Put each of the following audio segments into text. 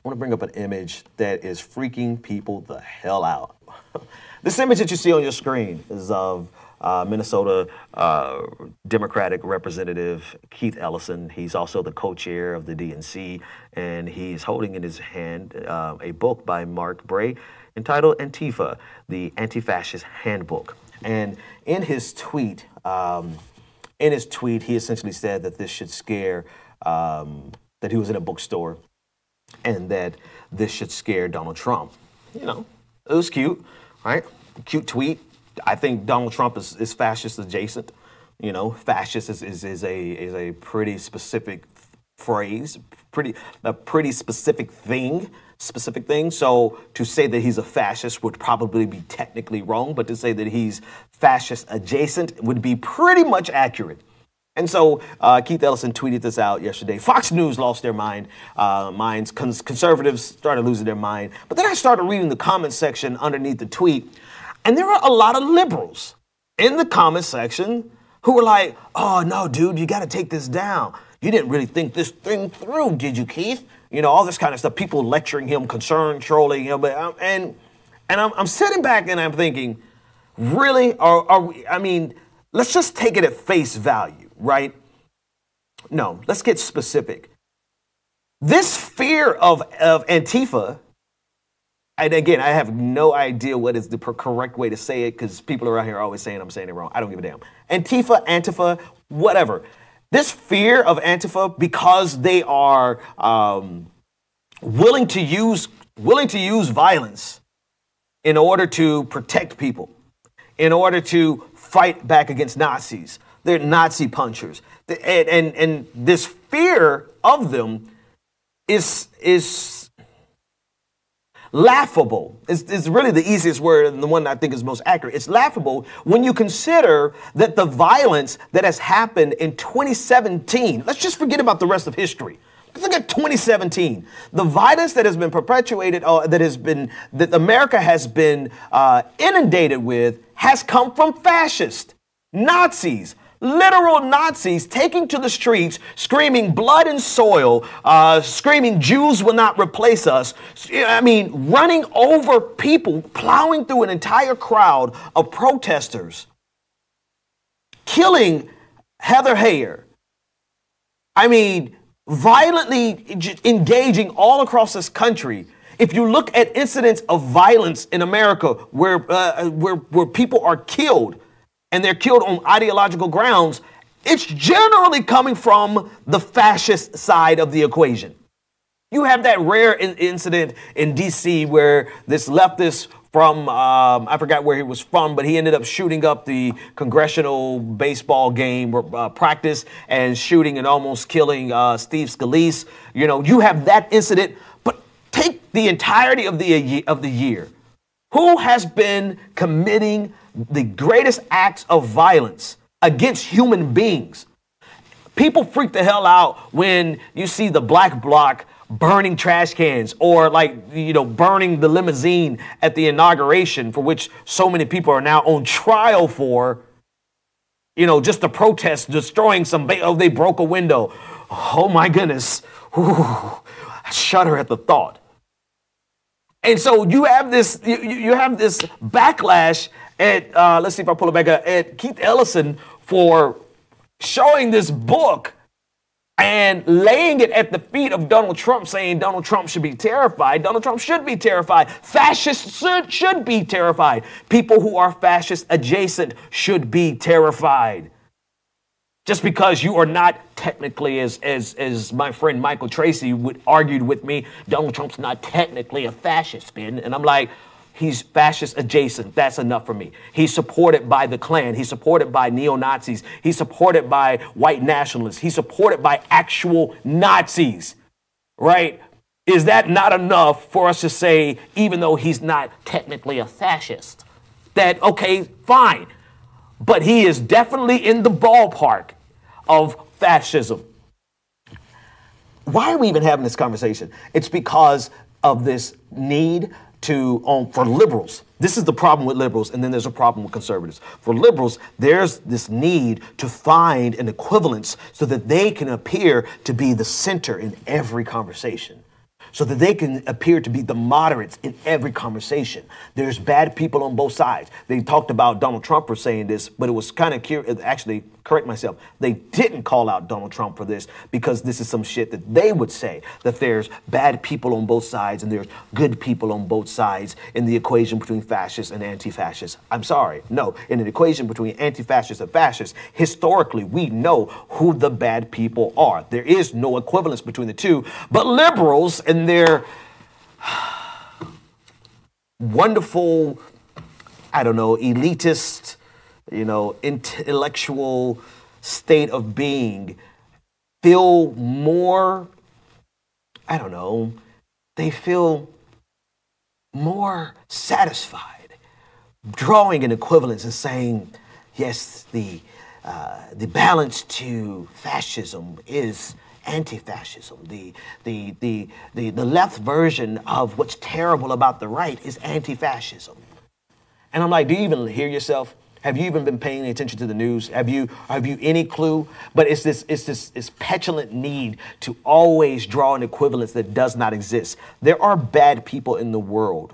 want to bring up an image that is freaking people the hell out. This image that you see on your screen is of Minnesota Democratic Representative Keith Ellison. He's also the co-chair of the DNC, and he's holding in his hand a book by Mark Bray entitled Antifa, the Anti-Fascist Handbook. And in his tweet, he essentially said that this should scare, that he was in a bookstore, and that this should scare Donald Trump. You know, it was cute, right? Cute tweet. I think Donald Trump is fascist adjacent. You know, fascist is a pretty specific phrase, a pretty specific thing. So to say that he's a fascist would probably be technically wrong, but to say that he's fascist adjacent would be pretty much accurate. And so Keith Ellison tweeted this out yesterday. Fox News lost their minds. Conservatives started losing their mind. But then I started reading the comment section underneath the tweet, and there were a lot of liberals in the comment section who were like, oh, no, dude, you got to take this down. You didn't really think this thing through, did you, Keith? You know, all this kind of stuff, people lecturing him, concerned, trolling him. And I'm sitting back and I'm thinking, really? Are we, I mean, let's just take it at face value, right? No, let's get specific. This fear of Antifa, and again, I have no idea what is the correct way to say it because people around here are always saying I'm saying it wrong. I don't give a damn. Antifa, whatever. This fear of Antifa, because they are willing to use violence in order to protect people, in order to fight back against Nazis. They're Nazi punchers. And this fear of them is laughable. It's really the easiest word and the one I think is most accurate. It's laughable when you consider that the violence that has happened in 2017, let's just forget about the rest of history. Let's look at 2017. The violence that has been perpetuated, that America has been inundated with, has come from fascists, Nazis, literal Nazis taking to the streets, screaming blood and soil, screaming Jews will not replace us. I mean, running over people, plowing through an entire crowd of protesters, killing Heather Heyer. I mean, violently engaging all across this country. If you look at incidents of violence in America where people are killed, and they're killed on ideological grounds, it's generally coming from the fascist side of the equation. You have that rare incident in D.C. where this leftist from, I forgot where he was from, but he ended up shooting up the congressional baseball game practice and shooting and almost killing Steve Scalise. You know, you have that incident, but take the entirety of the year. Who has been committing the greatest acts of violence against human beings? People freak the hell out when you see the black bloc burning trash cans or burning the limousine at the inauguration, for which so many people are now on trial for, just to protest, destroying they broke a window. Oh my goodness. Ooh, I shudder at the thought. And so you have this backlash at, let's see if I pull it back up, at Keith Ellison for showing this book and laying it at the feet of Donald Trump, saying Donald Trump should be terrified. Donald Trump should be terrified. Fascists should be terrified. People who are fascist adjacent should be terrified. Just because you are not technically, as my friend Michael Tracy argued with me, Donald Trump's not technically a fascist, Ben. And I'm like, he's fascist adjacent. That's enough for me. He's supported by the Klan. He's supported by neo-Nazis. He's supported by white nationalists. He's supported by actual Nazis, right? Is that not enough for us to say, even though he's not technically a fascist, that, okay, fine. But he is definitely in the ballpark of fascism. Why are we even having this conversation? It's because of this need for liberals. This is the problem with liberals, and then there's a problem with conservatives. For liberals, there's this need to find an equivalence so that they can appear to be the center in every conversation. so that they can appear to be the moderates in every conversation. There's bad people on both sides. They talked about Donald Trump for saying this, but it was kind of curious. Actually, correct myself. They didn't call out Donald Trump for this because this is some shit that they would say, that there's bad people on both sides and there's good people on both sides in the equation between fascists and anti-fascists. I'm sorry. No, in an equation between anti-fascists and fascists, historically, we know who the bad people are. There is no equivalence between the two, but liberals and their wonderful, I don't know, elitist, intellectual state of being feel more, I don't know, they feel more satisfied drawing an equivalence and saying, yes, the balance to fascism is anti-fascism. The left version of what's terrible about the right is anti-fascism. And I'm like, do you even hear yourself? Have you even been paying attention to the news? Have you any clue? But it's this petulant need to always draw an equivalence that does not exist. There are bad people in the world.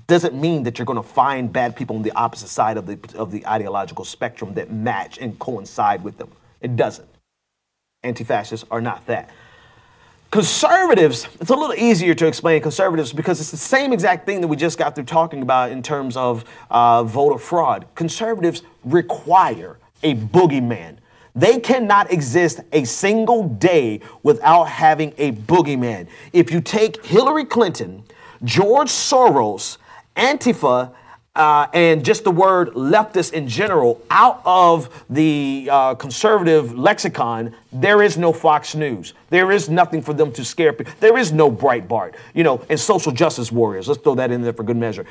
Doesn't mean that you're going to find bad people on the opposite side of the ideological spectrum that match and coincide with them. It doesn't. Anti-fascists are not that. Conservatives, it's a little easier to explain conservatives because it's the same exact thing that we just got through talking about in terms of voter fraud. Conservatives require a boogeyman. They cannot exist a single day without having a boogeyman. If you take Hillary Clinton, George Soros, Antifa, and just the word leftist in general out of the conservative lexicon, there is no Fox News. There is nothing for them to scare people. There is no Breitbart, and social justice warriors. Let's throw that in there for good measure.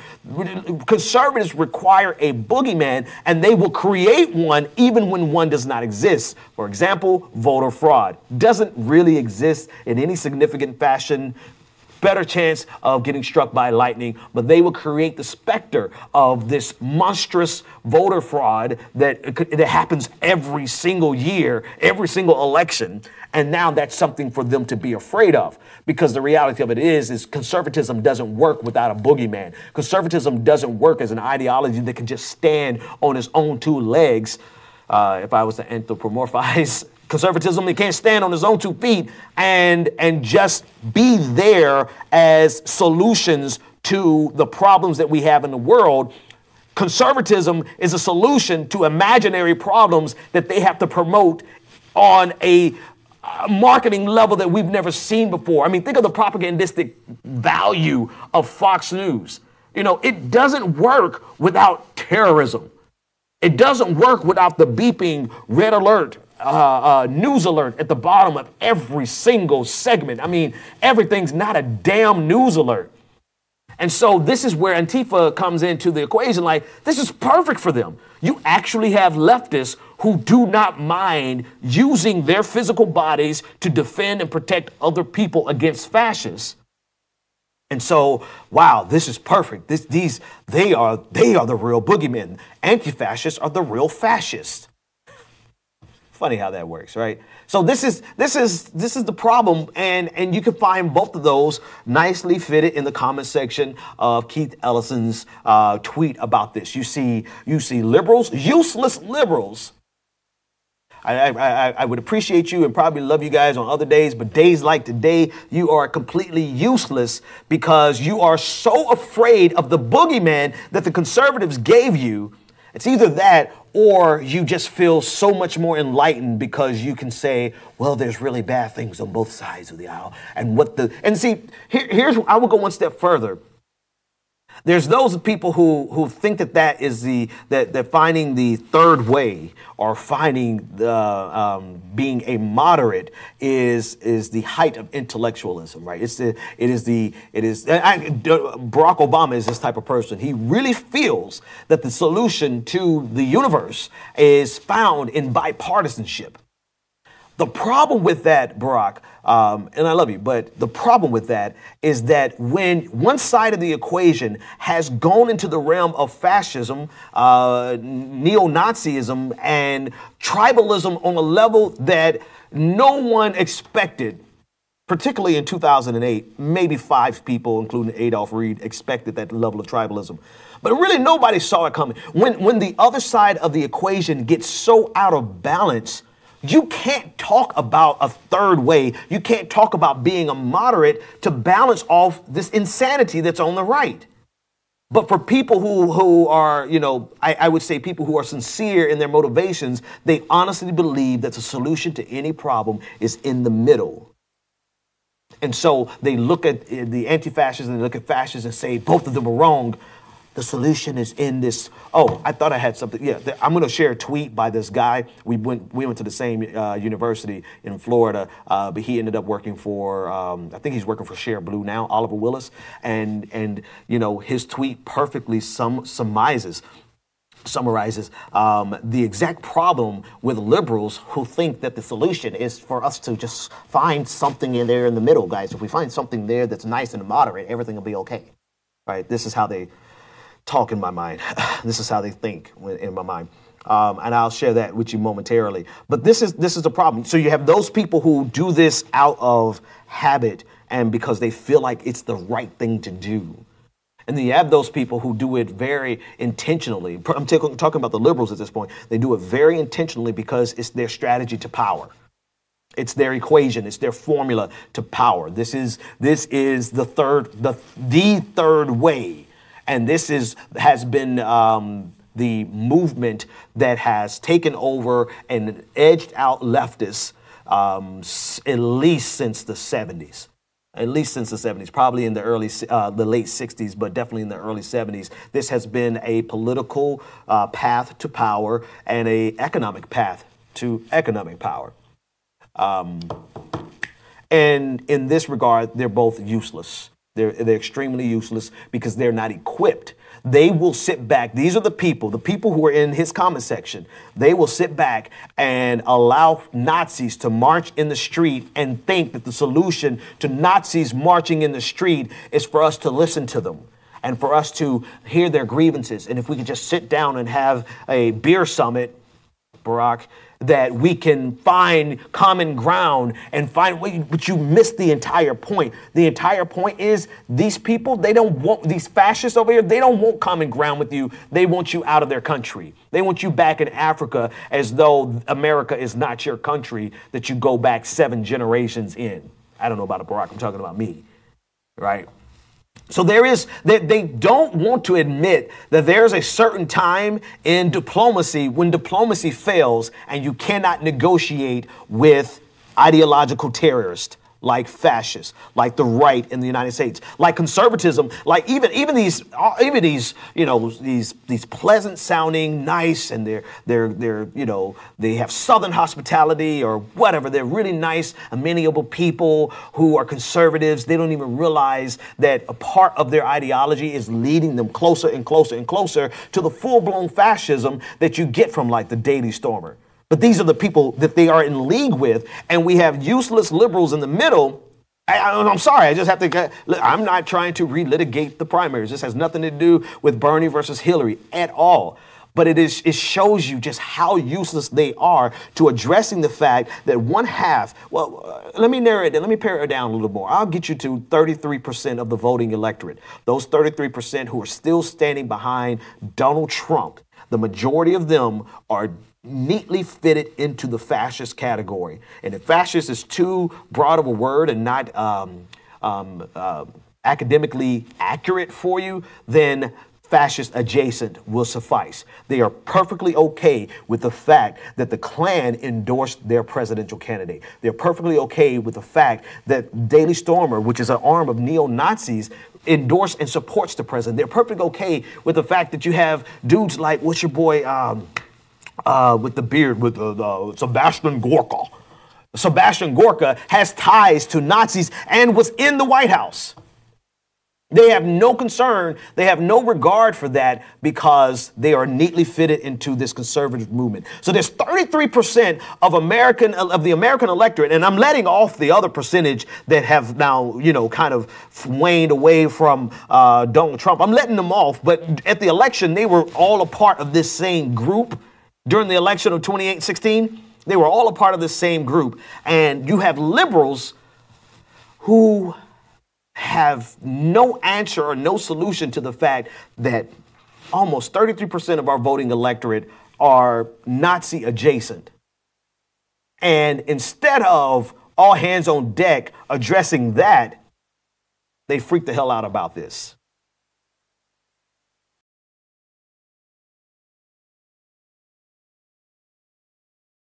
Conservatives require a boogeyman, and they will create one even when one does not exist. For example, voter fraud doesn't really exist in any significant fashion. Better chance of getting struck by lightning, but they will create the specter of this monstrous voter fraud that happens every single year, every single election. And now that's something for them to be afraid of, because the reality of it is conservatism doesn't work without a boogeyman. Conservatism doesn't work as an ideology that can just stand on its own two legs. If I was to anthropomorphize conservatism, it can't stand on its own 2 feet and just be there as solutions to the problems that we have in the world. Conservatism is a solution to imaginary problems that they have to promote on a marketing level that we've never seen before. I mean, think of the propagandistic value of Fox News. It doesn't work without terrorism. It doesn't work without the beeping red alert, news alert at the bottom of every single segment. I mean, everything's not a damn news alert. And so this is where Antifa comes into the equation. Like, this is perfect for them. You actually have leftists who do not mind using their physical bodies to defend and protect other people against fascists. And so, wow, this is perfect. They are the real boogeymen. Anti-fascists are the real fascists. Funny how that works, right? So this is the problem, and you can find both of those nicely fitted in the comment section of Keith Ellison's tweet about this. You see liberals, useless liberals. I would appreciate you and probably love you guys on other days, but days like today, you are completely useless because you are so afraid of the boogeyman that the conservatives gave you. It's either that or you just feel so much more enlightened because you can say, well, there's really bad things on both sides of the aisle. And see, I will go one step further. There's those people who think that is that finding the third way or finding being a moderate is the height of intellectualism, right? Barack Obama is this type of person. He really feels that the solution to the universe is found in bipartisanship. The problem with that, Barack, and I love you, but the problem with that is that when one side of the equation has gone into the realm of fascism, neo-Nazism, and tribalism on a level that no one expected, particularly in 2008, maybe 5 people, including Adolph Reed, expected that level of tribalism. But really nobody saw it coming. When the other side of the equation gets so out of balance, you can't talk about a third way. You can't talk about being a moderate to balance off this insanity that's on the right. But for people who are, you know, I would say people who are sincere in their motivations, they honestly believe that the solution to any problem is in the middle. And so they look at the anti-fascists and they look at fascists and say both of them are wrong. The solution is in this. Oh, I thought I had something. Yeah, I'm going to share a tweet by this guy. We went to the same university in Florida, but he ended up working for, I think he's working for Share Blue now, Oliver Willis. And you know, his tweet perfectly summarizes the exact problem with liberals who think that the solution is for us to just find something in there in the middle, guys. If we find something there that's nice and moderate, everything will be okay. Right? This is how they talk in my mind. This is how they think in my mind. And I'll share that with you momentarily. But this is the problem. So you have those people who do this out of habit and because they feel like it's the right thing to do. And then you have those people who do it very intentionally. I'm talking about the liberals at this point. They do it very intentionally because it's their strategy to power. It's their equation. It's their formula to power. This is the third way. And this has been the movement that has taken over and edged out leftists at least since the 70s. At least since the 70s, probably in the late 60s, but definitely in the early 70s. This has been a political path to power and an economic path to economic power. And in this regard, they're both useless. They're extremely useless because they're not equipped. They will sit back. These are the people who are in his comment section. They will sit back and allow Nazis to march in the street and think that the solution to Nazis marching in the street is for us to listen to them and for us to hear their grievances. And if we could just sit down and have a beer summit, Barack, that we can find common ground and find, but you missed the entire point. The entire point is these people, they don't want, these fascists over here, they don't want common ground with you. They want you out of their country. They want you back in Africa as though America is not your country that you go back 7 generations in. I don't know about Barack, I'm talking about me, right? So they don't want to admit that there's a certain time in diplomacy when diplomacy fails and you cannot negotiate with ideological terrorists like fascists, like the right in the United States, like conservatism, like even these you know these pleasant sounding, nice, and they're you know they have Southern hospitality or whatever. They're really nice, amenable people who are conservatives. They don't even realize that a part of their ideology is leading them closer and closer and closer to the full-blown fascism that you get from like the Daily Stormer. But these are the people that they are in league with, and we have useless liberals in the middle. I'm sorry, I just have to, I'm not trying to relitigate the primaries. This has nothing to do with Bernie versus Hillary at all. But it shows you just how useless they are to addressing the fact that one half, well, let me narrate it, let me pare it down a little more. I'll get you to 33% of the voting electorate. Those 33% who are still standing behind Donald Trump, the majority of them are neatly fitted into the fascist category. And if fascist is too broad of a word and not academically accurate for you, then fascist adjacent will suffice. They are perfectly okay with the fact that the Klan endorsed their presidential candidate. They're perfectly okay with the fact that Daily Stormer, which is an arm of neo-Nazis, endorsed and supports the president. They're perfectly okay with the fact that you have dudes like, what's your boy, with the beard, with Sebastian Gorka. Sebastian Gorka has ties to Nazis and was in the White House. They have no concern, they have no regard for that because they are neatly fitted into this conservative movement. So there's 33% of the American electorate, and I'm letting off the other percentage that have now, you know, kind of waned away from Donald Trump. I'm letting them off, but at the election, they were all a part of this same group. During the election of 2016, they were all a part of the same group. And you have liberals who have no answer or no solution to the fact that almost 33% of our voting electorate are Nazi adjacent. And instead of all hands on deck addressing that, they freak the hell out about this.